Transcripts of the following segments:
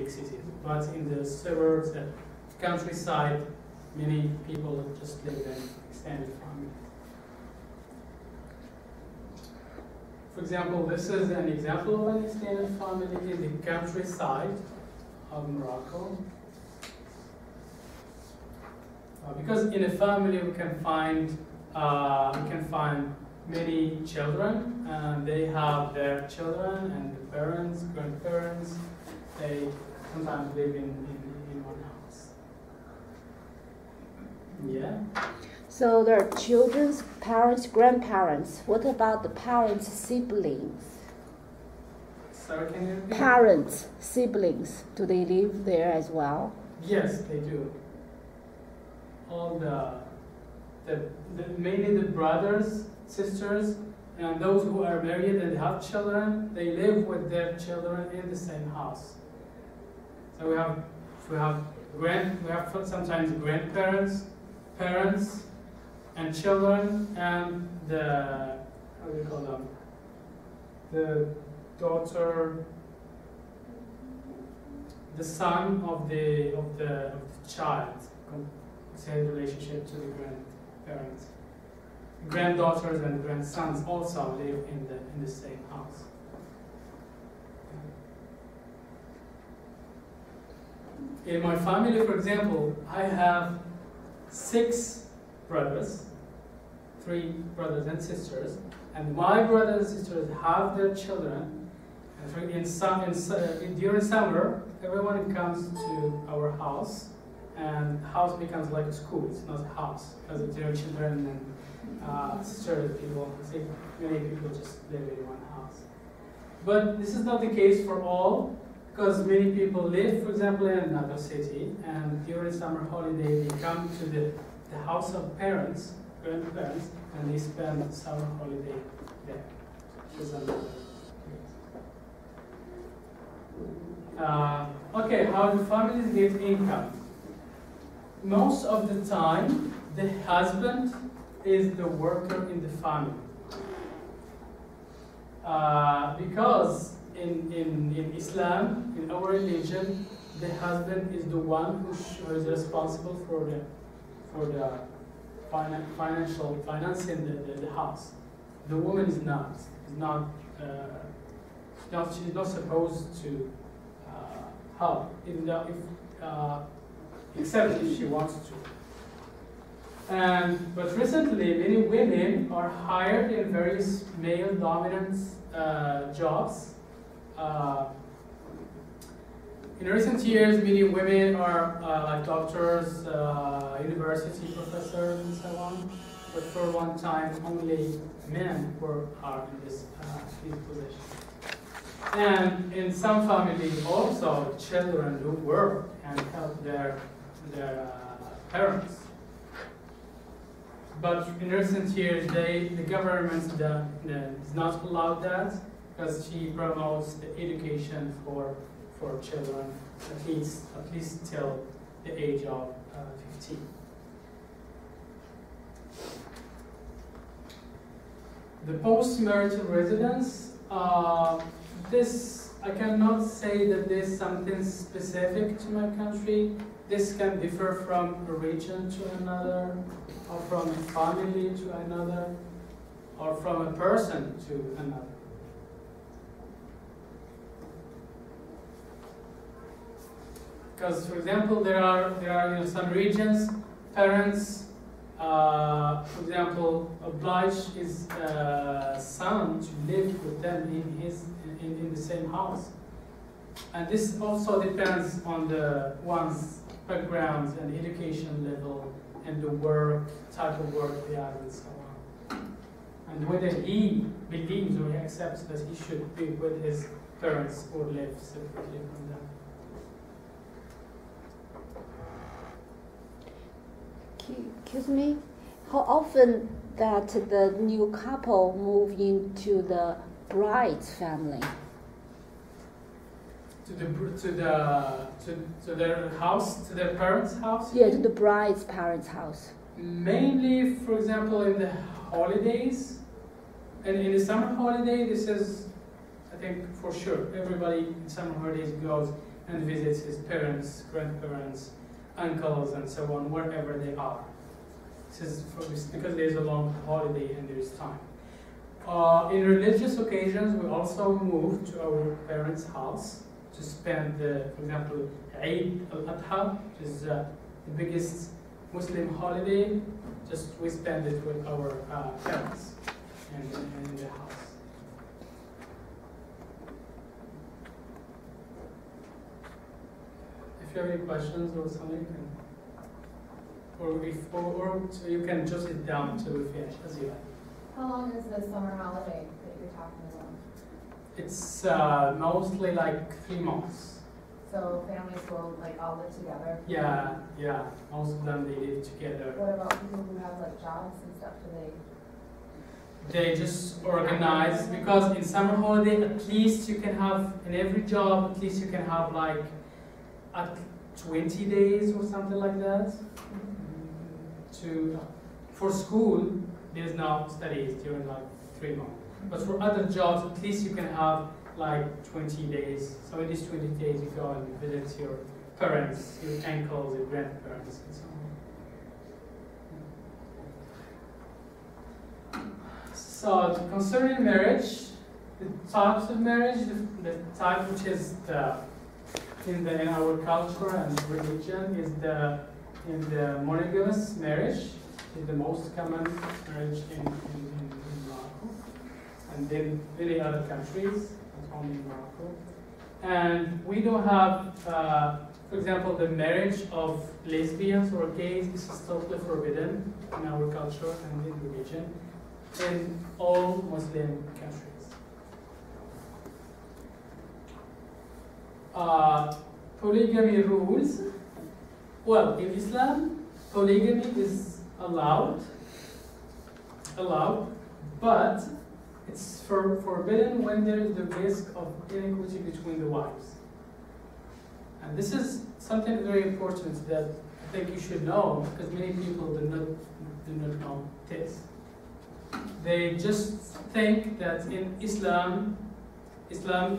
big cities. But in the suburbs, the countryside, many people just live in extended family. For example, this is an example of an extended family in the countryside of Morocco. Because in a family we can find many children, and they have their children and the parents, grandparents. They sometimes live in one house. Yeah. So there are children's parents, grandparents. What about the parents' siblings? Sorry, can you repeat? Parents, siblings, do they live there as well? Yes, they do. All mainly the brothers, sisters, and those who are married and have children, they live with their children in the same house. So we have sometimes grandparents, parents, and children, and the, how do you call them? The daughter, the son of the child. Same relationship to the grandparents. Granddaughters and grandsons also live in the same house. In my family, for example, I have 6 brothers, 3 brothers and sisters, and my brothers and sisters have their children. And during summer, everyone comes to our house. And the house becomes like a school. It's not a house because of their children and sisters. Many people just live in one house. But this is not the case for all, because many people live, for example, in another city, and during summer holiday they come to the house of parents, grandparents, and they spend the summer holiday there. Which is another case. Okay, how do families get income? Most of the time, the husband is the worker in the family. Because in Islam, in our religion, the husband is the one who is responsible for the financing the house. The woman is not. She's not supposed to help, except if she wants to. But recently, many women are hired in various male-dominant jobs. In recent years, many women are like doctors, university professors, and so on. But for one time, only men are in these positions. And in some families, also children do work and help their parents. But in recent years, the government does not allow that, because she promotes the education for children at least till the age of 15. The post-marital residence. I cannot say that there's something specific to my country. This can differ from a region to another, or from a family to another, or from a person to another. Because, for example, there are some regions, parents, for example, oblige his son to live with them in the same house. And this also depends on the one's background and education level and the type of work they have and so on. And whether he believes or he accepts that he should be with his parents or live separately from them. Excuse me, how often that the new couple move into the bride's family? To their house, to their parents' house? Yeah, to the bride's parents' house. Mainly, for example, in the holidays, and in the summer holiday, this is, I think, for sure, everybody in summer holidays goes and visits his parents, grandparents, uncles, and so on, wherever they are. This is because there's a long holiday and there's time. In religious occasions, we also move to our parents' house to spend, for example, Eid al-Adha, which is the biggest Muslim holiday. Just we spend it with our parents in the house. If you have any questions or something, or you can jot it down to finish as you like. How long is the summer holiday that you're talking about? It's mostly like 3 months. So families will like all live together? Yeah. Most of them, they live together. What about people who have like jobs and stuff? They just organize, because in summer holiday, at least you can have, in every job, at least you can have like at 20 days or something like that. For school, there's no studies during like 3 months. But for other jobs, at least you can have like 20 days. So in these 20 days, you go and visit your parents, your uncles, your grandparents, and so on. So concerning marriage, the types of marriage, the type which is in our culture and religion is the monogamous marriage, is the most common marriage in Morocco, and then many other countries, not only Morocco. And we don't have, for example, the marriage of lesbians or gays. This is totally forbidden in our culture and in religion in all Muslim countries. Polygamy rules. Well, in Islam, polygamy is allowed, but it's forbidden when there is the risk of inequity between the wives. And this is something very important that I think you should know, because many people do not know this. They just think that in Islam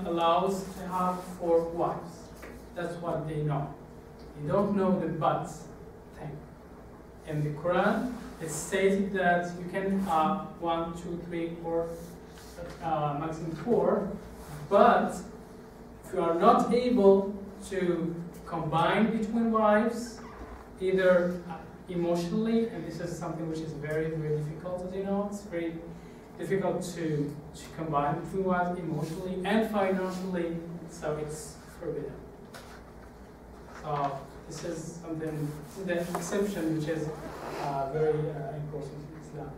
allows to have 4 wives. That's what they know. You don't know the but thing. In the Quran, it stated that you can have 1, 2, 3, 4, maximum 4, but if you are not able to combine between wives, either emotionally, and this is something which is very, very difficult, as you know, it's very difficult to combine between wives emotionally and financially, so it's forbidden. So this is something, the exception which is very important in Islam.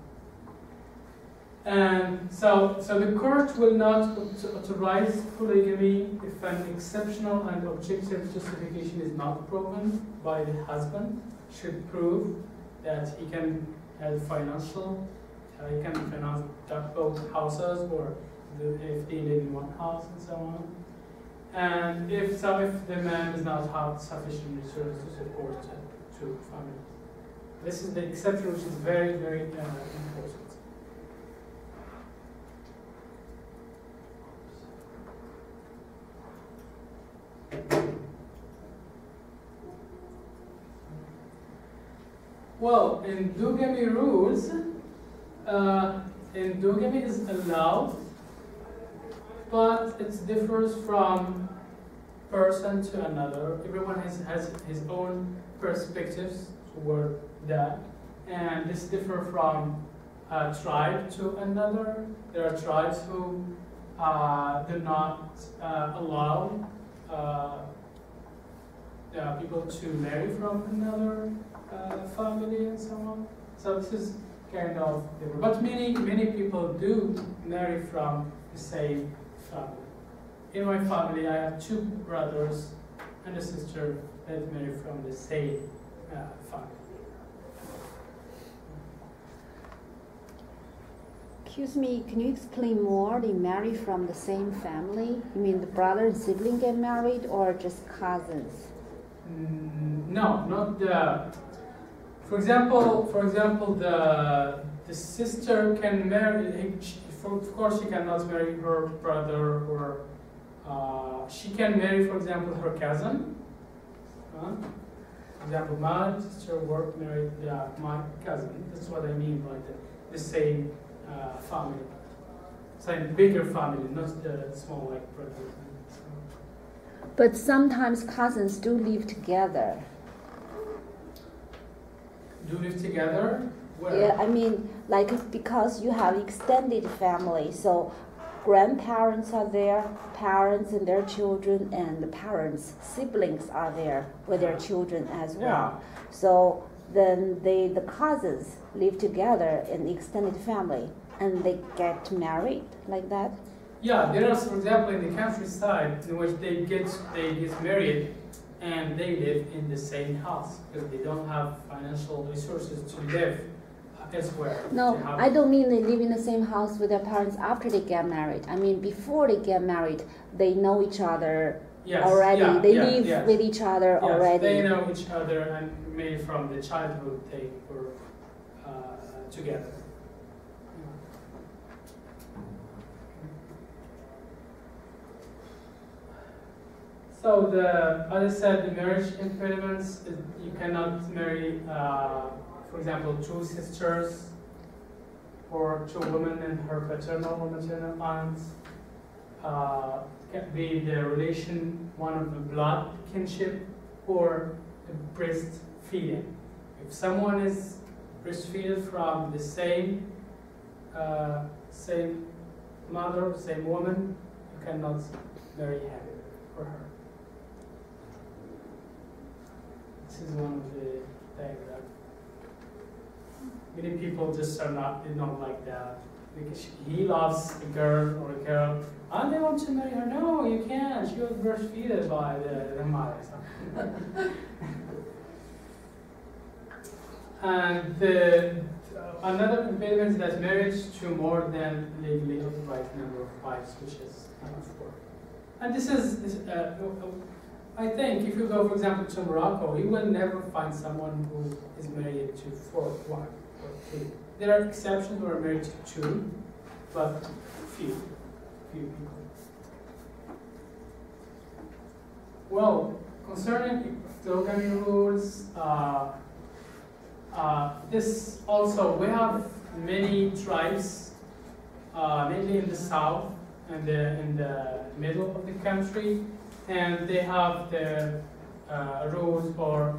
And so the court will not authorize polygamy if an exceptional and objective justification is not proven by the husband. Should prove that he can have financial, he can finance both houses, or if they live in one house and so on. And if the man does not have sufficient resources to support 2 families. This is the exception, which is very, very important. Well, endogamy rules, endogamy is allowed, but it differs from person to another. Everyone has his own perspectives toward that, and this differs from a tribe to another. There are tribes who do not allow people to marry from another family and so on. So this is kind of different. But many people do marry from the same family. In my family, I have 2 brothers and a sister that marry from the same family. Excuse me, can you explain more? They marry from the same family? You mean the brother and sibling get married, or just cousins? No, not the. For example, the sister can marry. Of course, she cannot marry her brother or she can marry, for example, her cousin. For example, my sister married my cousin. That's what I mean by the same family. Same bigger family, not the small like brothers. But sometimes cousins do live together. Do live together? Where? Yeah, I mean, like because you have extended family, so grandparents are there, parents and their children, and the parents' siblings are there with their children as well. So then the cousins live together in the extended family, and they get married like that. Yeah, there are, for example, in the countryside in which they get married and they live in the same house because they don't have financial resources to live elsewhere. No, I don't mean they live in the same house with their parents after they get married. I mean before they get married, they know each other already. They live with each other already. They know each other, and maybe from the childhood they were together. So as I said, the marriage impediments, you cannot marry, for example, two sisters or two women and her paternal or maternal aunts. Can be the relation, one of the blood kinship or the breastfeeding. If someone is breastfeeded from the same mother, same woman, you cannot marry him or her. This is one of the things that many people just are not like that. Because he loves a girl or a girl, and they want to marry her. No, you can't. She was breastfeeded by the mother. And another impediment is that marriage to more than legally authorized number of wives, which is number 4. And this is I think if you go, for example, to Morocco, you will never find someone who is married to 4 wives or 3. There are exceptions who are married to 2, but few people. Well, concerning exogamy rules, this also, we have many tribes, mainly in the south and in the middle of the country, and they have their rules or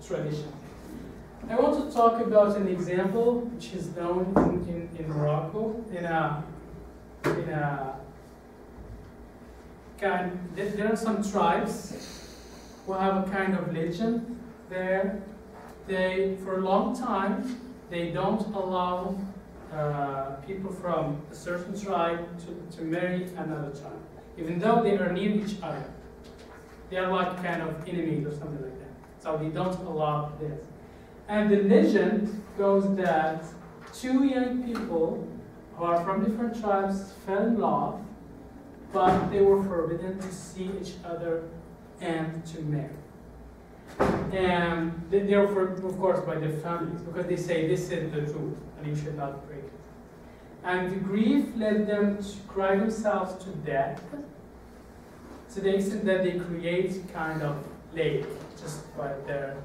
tradition. I want to talk about an example which is known in Morocco. There are some tribes who have a kind of legend there. They, for a long time, they don't allow people from a certain tribe to marry another tribe, even though they are near each other. They are like kind of enemies or something like that. So they don't allow this. And the legend goes that 2 young people who are from different tribes fell in love, but they were forbidden to see each other and to marry. And they were, of course, by their families, because they say this is the truth and you should not break it. And the grief led them to cry themselves to death, to the extent that they create kind of lake just by their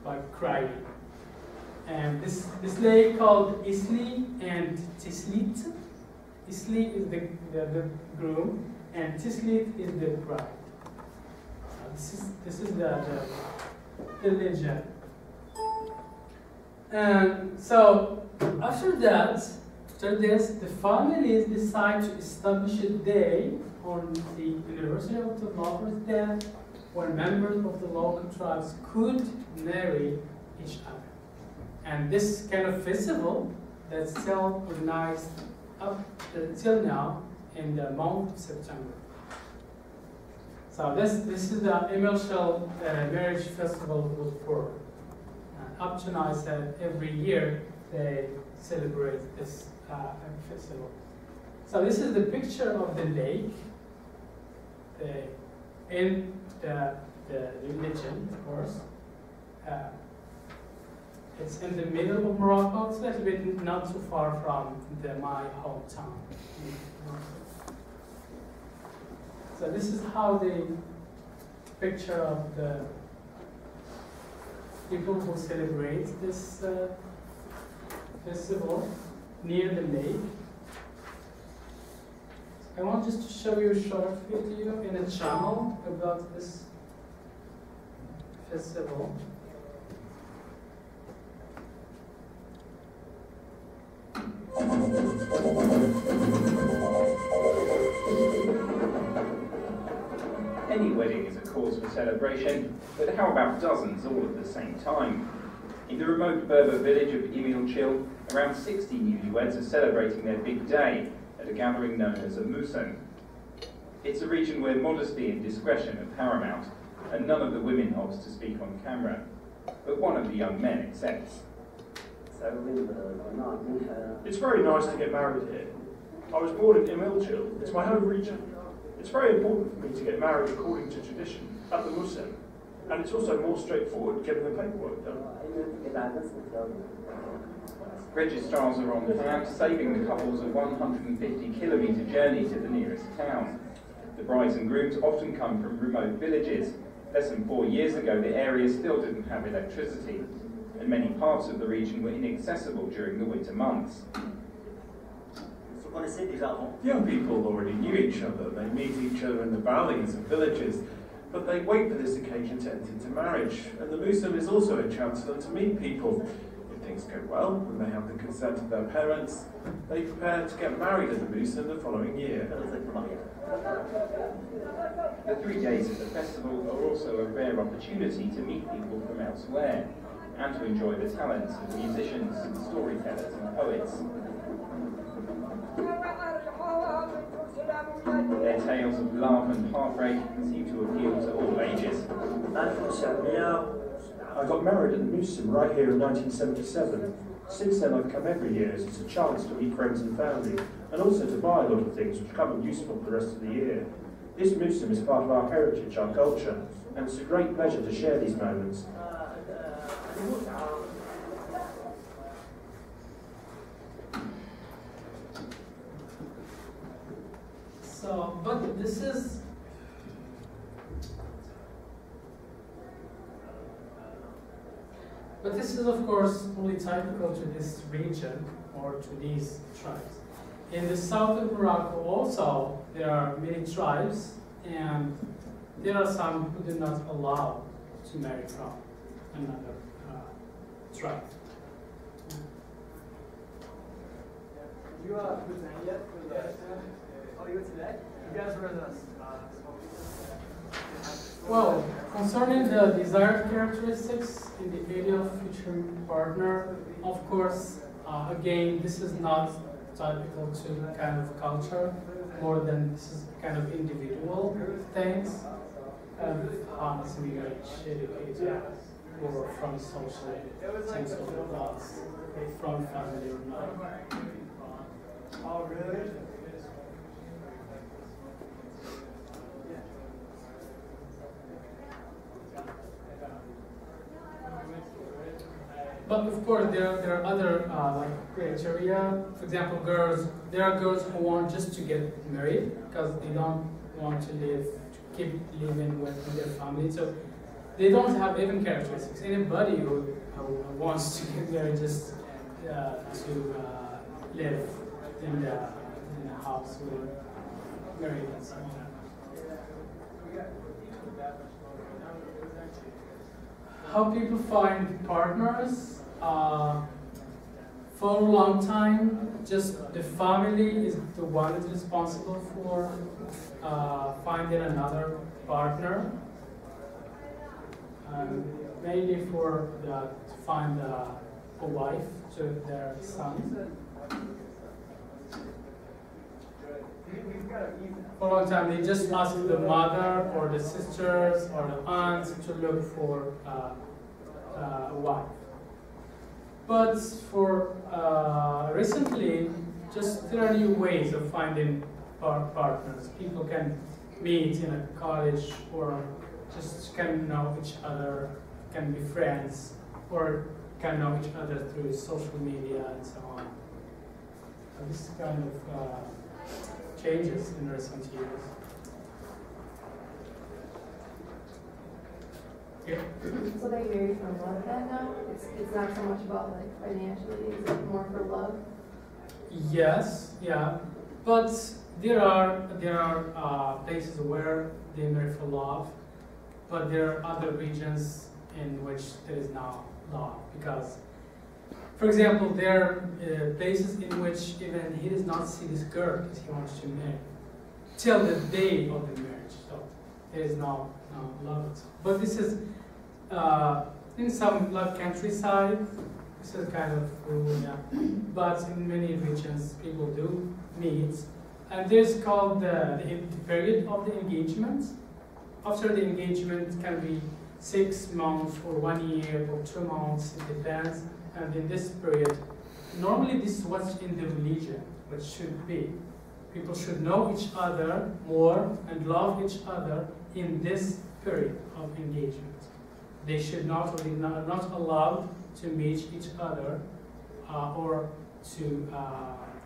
by crying. And this lake called Isli and Tislit. Isli is the groom, and Tislit is the bride. This is the legend. And so after this, the families decide to establish a day on the University of the Lover's Death when members of the local tribes could marry each other. And this kind of festival that's still organized up till now in the month of September. So this is the Emil Shell marriage festival for. Up to now, I said every year they celebrate this festival. So this is the picture of the lake in the religion, of course. It's in the middle of Morocco. It's a little bit not too far from my hometown. So this is how the picture of the people who celebrate this festival near the lake. I want just to show you a short video in a channel about this festival. Any wedding is a cause for celebration, but how about dozens all at the same time? In the remote Berber village of Untitled, around 60 newlyweds are celebrating their big day at a gathering known as a musim. It's a region where modesty and discretion are paramount, and none of the women opts to speak on camera, but one of the young men accepts. It's very nice to get married here. I was born in Untitled. It's my home region. It's very important for me to get married according to tradition at the musim, and it's also more straightforward getting the paperwork done. Registrars are on hand, saving the couples a 150-kilometre journey to the nearest town. The brides and grooms often come from remote villages. Less than 4 years ago, the area still didn't have electricity, and many parts of the region were inaccessible during the winter months. Young people already knew each other. They meet each other in the valleys and villages, but they wait for this occasion to enter into marriage. And the musim is also a chance for them to meet people. If things go well, and they have the consent of their parents, they prepare to get married at the musim the following year. The 3 days of the festival are also a rare opportunity to meet people from elsewhere, and to enjoy the talents of musicians, storytellers and poets. Their tales of love and heartbreak seem to appeal to all ages. I got married at the musim right here in 1977. Since then I've come every year as it's a chance to meet friends and family, and also to buy a lot of things which come in useful for the rest of the year. This musim is part of our heritage, our culture, and it's a great pleasure to share these moments. So, but this is of course only typical to this region or to these tribes. In the south of Morocco also there are many tribes, and there are some who do not allow to marry from another tribe. You present yet for the oh, you today? You guys were in the Well, concerning the desired characteristics in the ideal future partner, of course, again, this is not typical to kind of culture, more than this is kind of individual things, honestly, educated or from same social class, from family or not. Oh, really? But of course, there are other like criteria. For example, girls. There are girls who want just to get married because they don't want to keep living with their family. So they don't have even characteristics. Anybody who wants to get married just to live in the house with married and so on. How people find partners? For a long time, just the family is the one that's responsible for finding another partner. Mainly to find a wife to their son. For a long time, they just ask the mother or the sisters or the aunts to look for a wife. But for recently, just there are new ways of finding partners. People can meet in a college, or just can know each other, can be friends, or can know each other through social media and so on. So this kind of changes in recent years. Okay. So they marry for love then now? It's not so much about like financially, is it more for love? Yes, yeah, but there are places where they marry for love, but there are other regions in which there is no love, because, for example, there are places in which even he does not see this girl because he wants to marry till the day of the marriage. So there is no love. But this is in some like countryside. This is kind of rule, yeah. But in many regions, people do meet, and this is called the period of the engagement. After the engagement can be 6 months or 1 year or 2 months, it depends. And in this period, normally this is what's in the religion, which should be. People should know each other more and love each other in this period of engagement. They should not allowed to meet each other or to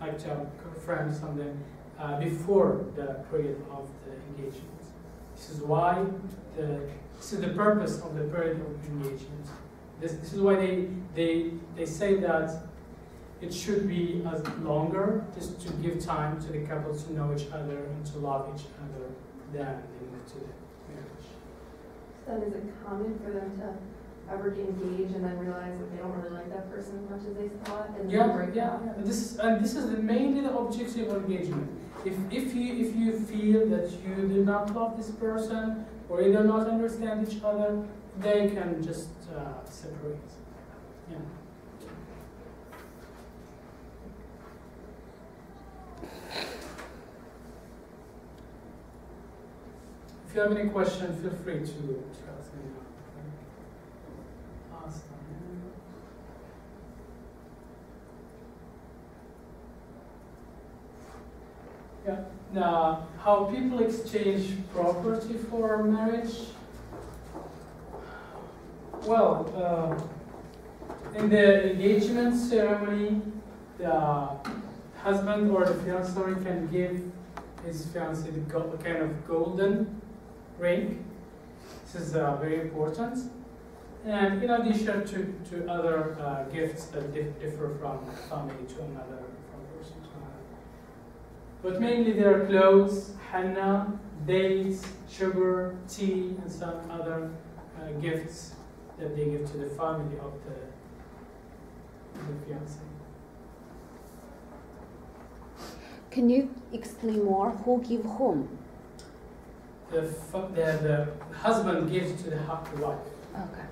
like to have a friend or something before the period of the engagement. This is why this is the purpose of the period of engagement. This is why they say that it should be as longer, just to give time to the couple to know each other and to love each other, then they move to the marriage. Then is it common for them to ever get engaged and then realize that they don't really like that person as much as they thought, and then break up? This is mainly the objective of engagement. If you feel that you do not love this person or you do not understand each other, they can just separate. Yeah. If you have any question, feel free to ask me. Awesome. Yeah. Now, how people exchange property for marriage? Well, in the engagement ceremony, the husband or the fiancé can give his fiancée the kind of golden ring. This is very important. And in addition to other gifts that differ from family to another, from person to another. But mainly there are clothes, henna, dates, sugar, tea, and some other gifts that they give to the family of the fiancé. Can you explain more? Who give whom? The husband gives to the wife. Okay.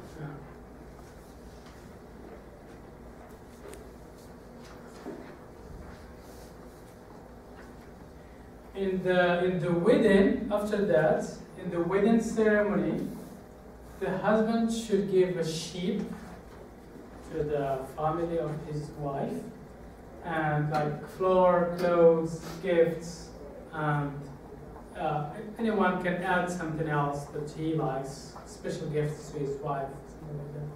Yeah. In the wedding, after that, in the wedding ceremony, the husband should give a sheep to the family of his wife, and like flour, clothes, gifts, and anyone can add something else that he likes, special gifts to his wife, something like that.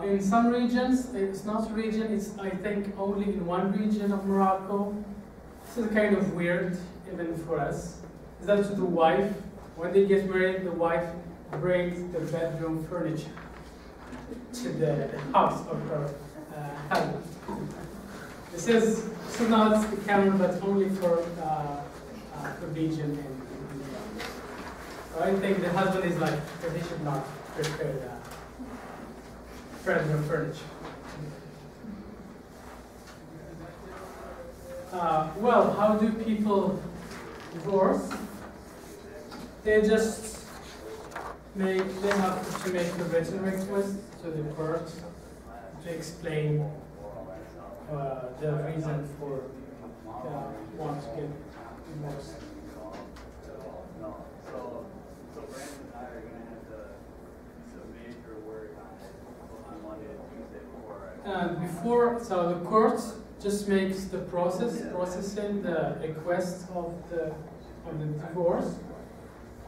In some regions, it's not a region, it's I think only in one region of Morocco. This is kind of weird, even for us. Is that to the wife, when they get married, the wife brings the bedroom furniture to the house of her husband. This is not the canon, but only for region in I think the husband is like, he should not prepare the bedroom furniture. Well, how do people divorce? They just have to make a written request to the court to explain the reason for want to get divorced. So Brandon and I are going to have to submit your work on Monday and Tuesday before. So the court just makes the processing the request of the divorce.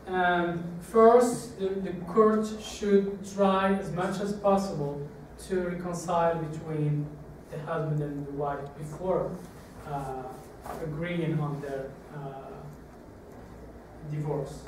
And first, the court should try as much as possible to reconcile between the husband and the wife before agreeing on their divorce.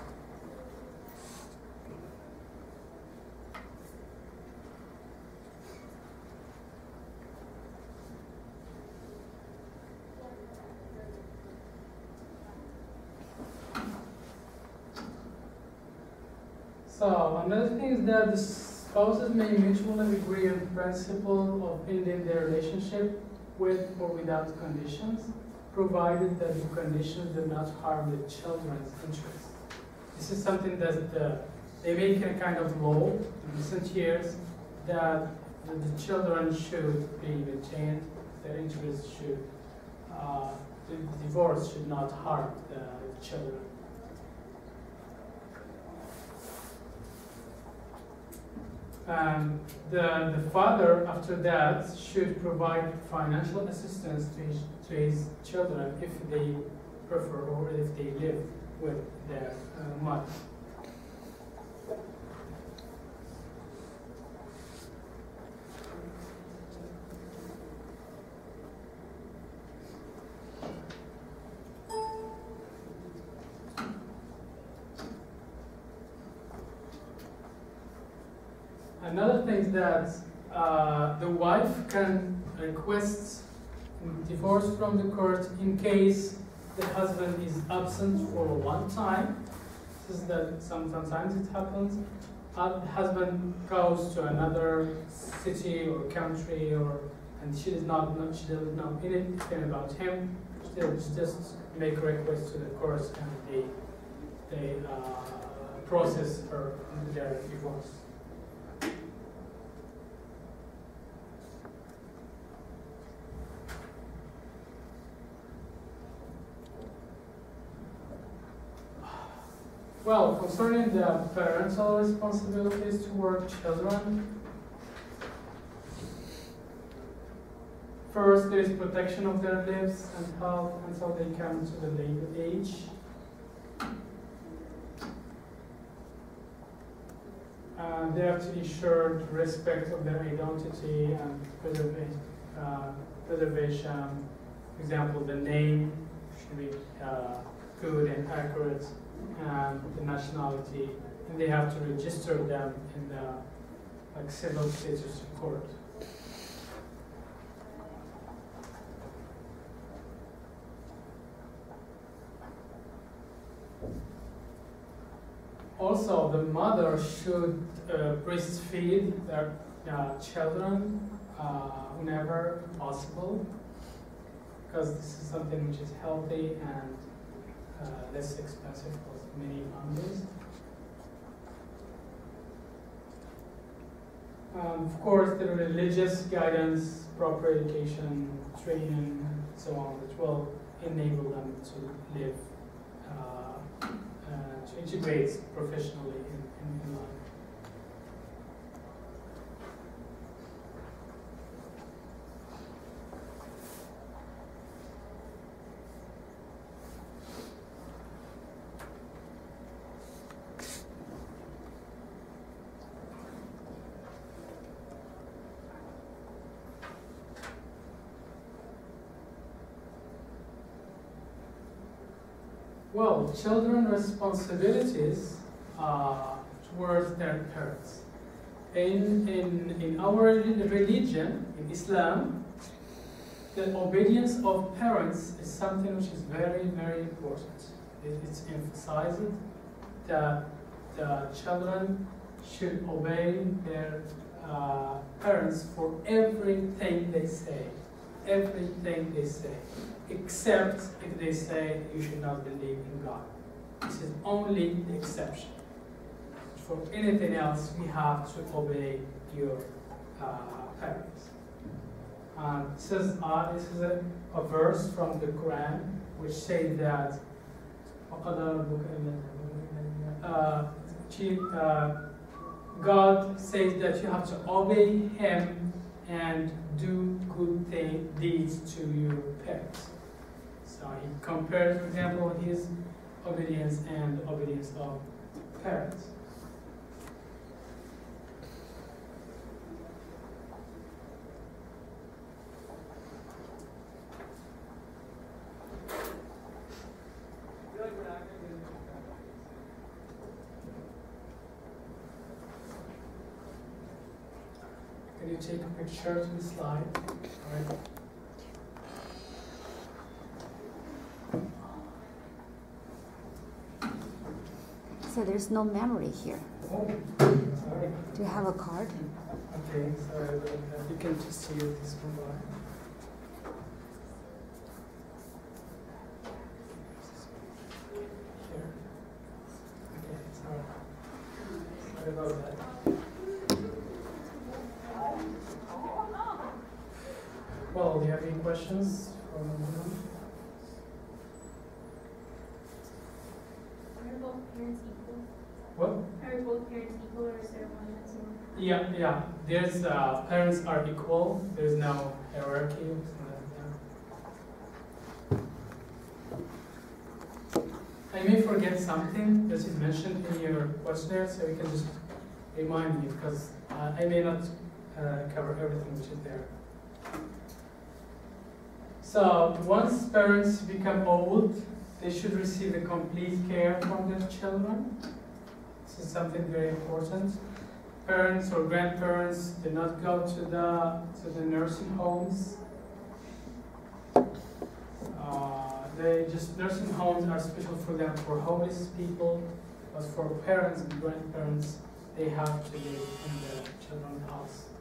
So another thing is that the spouses may mutually agree on the principle of ending their relationship with or without conditions, provided that the conditions do not harm the children's interests. This is something that they make a kind of law in recent years that the children should be maintained, their interests should, the divorce should not harm the children. The father, after that, should provide financial assistance to his children if they prefer or if they live with their mother. Another thing is that the wife can request divorce from the court in case the husband is absent for a long time. This is that sometimes it happens. The husband goes to another city or country, and she does not know anything about him. She just make a request to the court, and they process their divorce. Well, concerning the parental responsibilities toward children, first there is protection of their lives and health until they come to the legal age. They have to ensure the respect of their identity and preservation. For example, the name should be good and accurate, and the nationality, and they have to register them in the civil status court. Also, the mother should breastfeed their children whenever possible, because this is something which is healthy and less expensive for many families. Of course, the religious guidance, proper education, training, and so on, which will enable them to live, to integrate professionally in life. Well, children's responsibilities towards their parents. In our religion, in Islam, the obedience of parents is something which is very, very important. It's emphasized that the children should obey their parents for everything they say. Everything they say. Except if they say you should not believe in God. This is only the exception. For anything else, we have to obey your parents. This is a verse from the Quran which says that God says that you have to obey Him and do good deeds to your parents. So he compares, for example, his obedience and the obedience of parents. Can you take a picture to the slide? All right. So there's no memory here. Oh, sorry. Do you have a card? Okay, sorry about that. You can just use this one. Here. Okay, sorry about that. Well, do you have any questions from anyone? Are both parents equal? What? Are both parents equal, or is there one that's more? Yeah. There's parents are equal. There's no hierarchy. I may forget something that is mentioned in your questionnaire, so you can just remind me, because I may not cover everything which is there. So once parents become old, they should receive the complete care from their children. This is something very important. Parents or grandparents do not go to the nursing homes. Nursing homes are special for them, for homeless people, but for parents and grandparents, they have to live in the children's house.